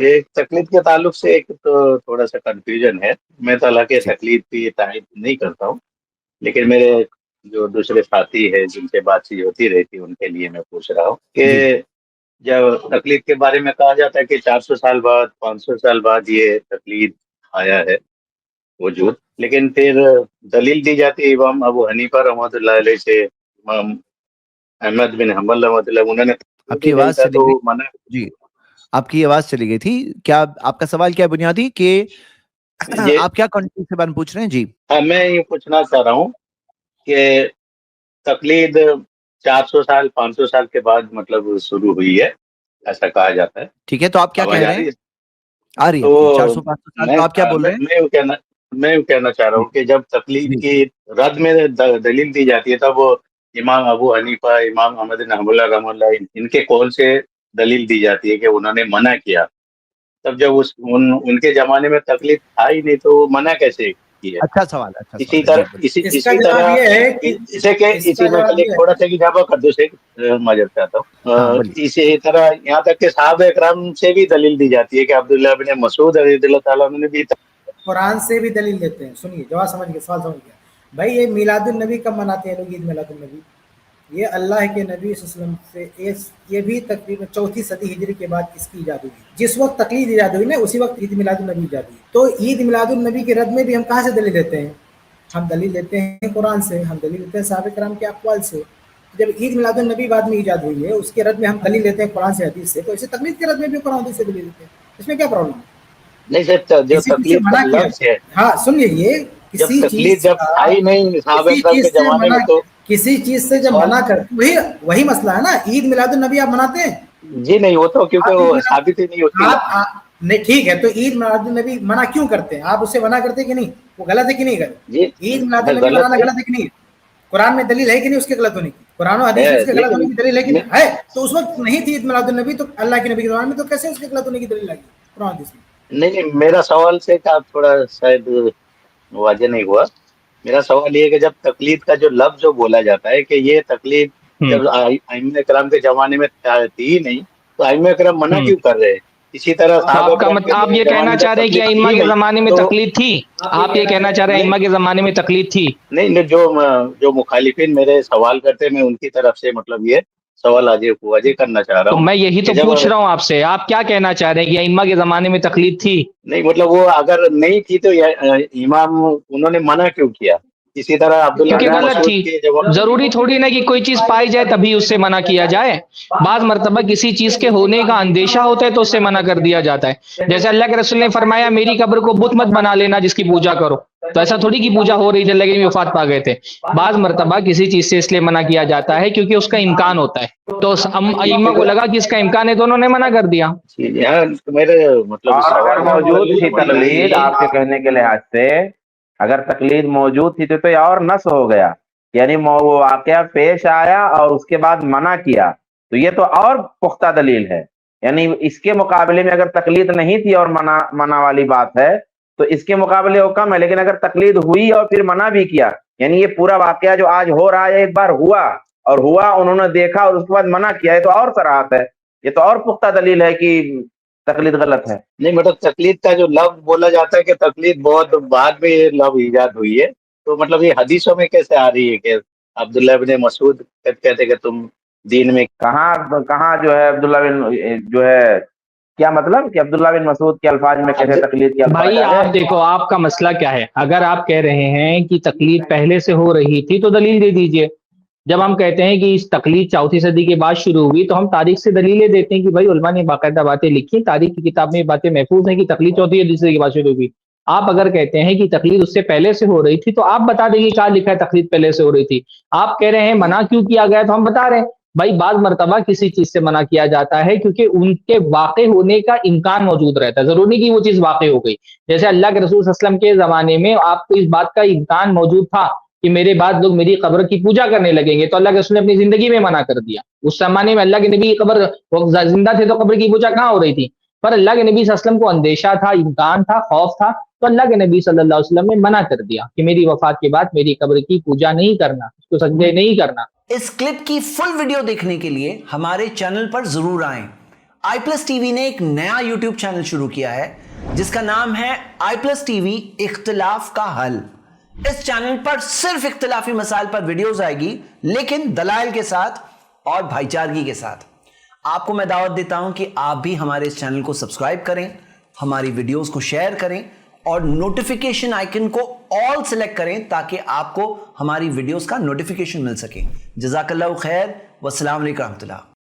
ایک تقلید کے تعلق سے ایک تو تھوڑا سا کنفیوژن ہے. میں تو حالانکہ تقلید کی تائید نہیں کرتا ہوں، لیکن میرے جو دوسرے ساتھی ہیں جن سے بات چیت ہوتی رہتی ان کے لیے میں پوچھ رہا ہوں کہ جب تقلید کے بارے میں کہا جاتا ہے کہ 400 سال بعد 500 سال بعد یہ تقلید آیا ہے وجود، لیکن پھر دلیل دی جاتی ہے امام ابو حنیفہ رحمۃ اللہ علیہ سے، امام احمد بن حنبل رحمۃ اللہ، انہوں نے آپ کی آواز چلی گئی جی، آپ کی آواز چلی گئی تھی. کیا آپ کا سوال کیا بنیادی کہ آپ کیا کنٹیکسٹ سے بات پوچھ رہے ہیں؟ جی ہاں، میں یہ پوچھنا چاہ رہا ہوں کہ تقلید 400 سال 500 سال کے بعد مطلب شروع ہوئی ہے ایسا کہا جاتا ہے. ٹھیک ہے، تو آپ کیا کہہ رہے ہیں؟ آ رہی ہے تو 400-500 سال، تو آپ کیا بول رہے ہیں؟ میں کہنا چاہ رہا ہوں کہ جب تقلید کی رد میں دلیل دی جاتی ہے تب امام ابو حنیفہ، امام احمد بن حنبل رحمۃ اللہ، ان کے قول سے دلیل دی جاتی ہے کہ انہوں نے منع کیا. تب جب ان کے زمانے میں تقلید تھا ہی نہیں تو منع کیسے کیا؟ اچھا سوال ہے. اسی طرح اسی میں تھوڑا سا اضافہ کر دو، معذرت چاہتا ہوں. اسی طرح یہاں تک کہ صحابہ اکرام سے بھی دلیل دی جاتی ہے کہ عبداللہ بن مسعود رضی اللہ تعالیٰ نے بھی قرآن سے بھی دلیل دیتے ہیں. سنیے جواب سمجھ گئے، سوال سمجھ گیا بھائی. یہ میلاد النبی کب مناتے ہیں لوگ؟ عید میلاد النبی یہ اللہ کے نبی صلی اللہ علیہ وسلم سے یہ بھی تقریباً 4 صدی ہجری کے بعد اس کی ایجاد ہوئی. جس وقت تقلید ایجاد ہوئی نا اسی وقت عید میلاد النبی ایجاد ہوئی. تو عید میلاد النبی کے رد میں بھی ہم کہاں سے دلیل دیتے ہیں؟ ہم دلیل دیتے ہیں قرآن سے، ہم دلیل دیتے ہیں صحابہ کرام کے اقوال سے. جب عید میلاد النبی بعد میں ایجاد ہوئی ہے اس کے رد میں ہم دلیل دیتے ہیں قرآن سے حدیث سے، تو اسے تقلید کے رد میں بھی قرآن حدیث سے دلیل دیتے ہیں. اس میں کیا پرابلم ہے؟ نہیں سر، جو تقلید کا لفظ ہے، ہاں سنیے، یہ کسی چیز کسی چیز سے جب منع کر وہی مسئلہ ہے نا. عید میلاد النبی آپ مناتے ہیں؟ جی نہیں، وہ تو کیونکہ وہ ثابت ہی نہیں ہوتی. نہیں ٹھیک ہے، تو عید میلاد النبی منع کیوں کرتے ہیں آپ؟ اسے منع کرتے کہ نہیں؟ وہ غلط ہے کہ نہیں غلط؟ عید میلاد النبی منانا غلط ہے کہ نہیں؟ قرآن میں دلیل ہے کہ نہیں اس کے غلط ہونے کی؟ قرآن و حدیث میں اس کے غلط ہونے کی دلیل ہے کہ نہیں ہے؟ تو اس وقت نہیں تھی عید میلاد النبی، تو اللہ کے نبی کے زمانے میں، تو کیسے اس کے غلط ہونے کی دلیل آئی قرآن حدیث میں؟ نہیں، میرا سوال سے کہ آپ تھوڑا شاید واضح نہیں ہوا. میرا سوال یہ ہے کہ جب تقلید کا جو لفظ جو بولا جاتا ہے کہ یہ تقلید جب ائمہ کرام کے زمانے میں تھی ہی نہیں تو ائمہ کرام منع کیوں کر رہے ہیں؟ اسی طرح آپ یہ کہنا چاہ رہے ہیں کہ ائمہ کے زمانے میں تقلید تھی؟ آپ یہ کہنا چاہ رہے ہیں ائمہ کے زمانے میں تقلید تھی؟ نہیں، جو مخالفین میرے سوال کرتے ہیں میں ان کی طرف سے مطلب یہ سوال واضح کرنا چاہ رہا ہوں. تو میں یہی تو پوچھ رہا ہوں آپ سے، آپ کیا کہنا چاہ رہے ہیں کہ ائمہ کے زمانے میں تقلید تھی؟ نہیں، مطلب وہ اگر نہیں تھی تو امام انہوں نے منع کیوں کیا؟ اسی طرح کیونکہ غلط تھی. ضروری تھوڑی نا کہ کوئی چیز پائی جائے تبھی اس سے منع کیا جائے. بعض مرتبہ کسی چیز کے ہونے کا اندیشہ ہوتا ہے تو اس سے منع کر دیا جاتا ہے. جیسے اللہ کے رسول نے فرمایا میری قبر کو بت مت بنا لینا جس کی پوجا کرو، تو ایسا تھوڑی کی پوجا ہو رہی تھی، اللہ کے وفات پا گئے تھے. بعض مرتبہ کسی چیز سے اس لیے منع کیا جاتا ہے کیونکہ اس کا امکان ہوتا ہے، تو ائمہ کو لگا کہ اس کا امکان ہے تو انہوں نے منع کر دیا. میرے مطلب اگر موجود تھی تقلید آپ کے کہنے کے لحاظ سے، اگر تقلید موجود تھی تو یہ اور نس ہو گیا، یعنی وہ واقعہ پیش آیا اور اس کے بعد منع کیا، تو یہ تو اور پختہ دلیل ہے. یعنی اس کے مقابلے میں اگر تقلید نہیں تھی اور منع والی بات ہے تو اس کے مقابلے وہ کم ہے. لیکن اگر تقلید ہوئی اور پھر منع بھی کیا، یعنی یہ پورا واقعہ جو آج ہو رہا ہے ایک بار ہوا انہوں نے دیکھا اور اس کے بعد منع کیا، ہے تو اور صراحت ہے، یہ تو اور پختہ دلیل ہے کہ تقلید غلط ہے. نہیں، مطلب تقلید کا جو لفظ بولا جاتا ہے کہ تقلید بہت بعد میں یہ لفظ ایجاد ہوئی ہے، تو مطلب یہ حدیثوں میں کیسے آ رہی ہے کہ عبداللہ بن مسعود کہتے کہ تم دین میں کہاں جو ہے عبداللہ بن جو ہے کیا مطلب کہ عبداللہ بن مسعود کے الفاظ میں کیسے تقلید کے الفاظ؟ بھائی آپ دیکھو آپ کا مسئلہ کیا ہے. اگر آپ کہہ رہے ہیں کہ تقلید پہلے سے ہو رہی تھی تو دلیل دے دیجئے. جب ہم کہتے ہیں کہ اس تقلید 4 صدی کے بعد شروع ہوئی تو ہم تاریخ سے دلیلیں دیتے ہیں کہ بھائی علماء نے باقاعدہ باتیں لکھی، تاریخ کی کتاب میں باتیں محفوظ ہیں کہ تقلید 4 صدی کے بعد شروع ہوئی. آپ اگر کہتے ہیں کہ تقلید اس سے پہلے سے ہو رہی تھی تو آپ بتا دیں گے کہاں لکھا ہے تقلید پہلے سے ہو رہی تھی. آپ کہہ رہے ہیں منع کیوں کیا گیا تو ہم بتا رہے ہیں بھائی بعض مرتبہ کسی چیز سے منع کیا جاتا ہے کیونکہ ان کے واقع ہونے کا امکان موجود رہتا ہے، ضروری نہیں کہ وہ چیز واقع ہو گئی. جیسے اللہ کے رسول صلی اللہ علیہ وسلم کے زمانے میں آپ کو اس بات کا امکان موجود تھا کہ میرے بعد لوگ میری قبر کی پوجا کرنے لگیں گے، تو اللہ کے رسول نے اپنی زندگی میں منع کر دیا. اس زمانے میں اللہ کے نبی کی قبر زندہ تھے تو قبر کی پوجا کہاں ہو رہی تھی؟ پر اللہ کے نبی صلی اللہ علیہ وسلم کو اندیشہ تھا، امکان تھا، خوف تھا، تو اللہ کے نبی صلی اللہ علیہ وسلم نے منع کر دیا کہ میری وفات کے بعد میری قبر کی پوجا نہیں کرنا، اس کو سجدے نہیں کرنا. اس کلپ کی فل ویڈیو دیکھنے کے لیے ہمارے چینل پر ضرور آئیں. آئی پلس ٹی وی نے ایک نیا یوٹیوب چینل شروع کیا ہے جس کا نام ہے آئی پلس ٹی وی اختلاف کا حل. اس چینل پر صرف اختلافی مسائل پر ویڈیوز آئے گی، لیکن دلائل کے ساتھ اور بھائی چارگی کے ساتھ. آپ کو میں دعوت دیتا ہوں کہ آپ بھی ہمارے اس چینل کو سبسکرائب کریں، ہماری ویڈیوز کو شیئر کریں اور نوٹیفیکیشن آئیکن کو آل سلیکٹ کریں تاکہ آپ کو ہماری ویڈیوز کا نوٹیفیکیشن مل سکے. جزاک اللہ خیر، والسلام علیکم ورحمۃ اللہ.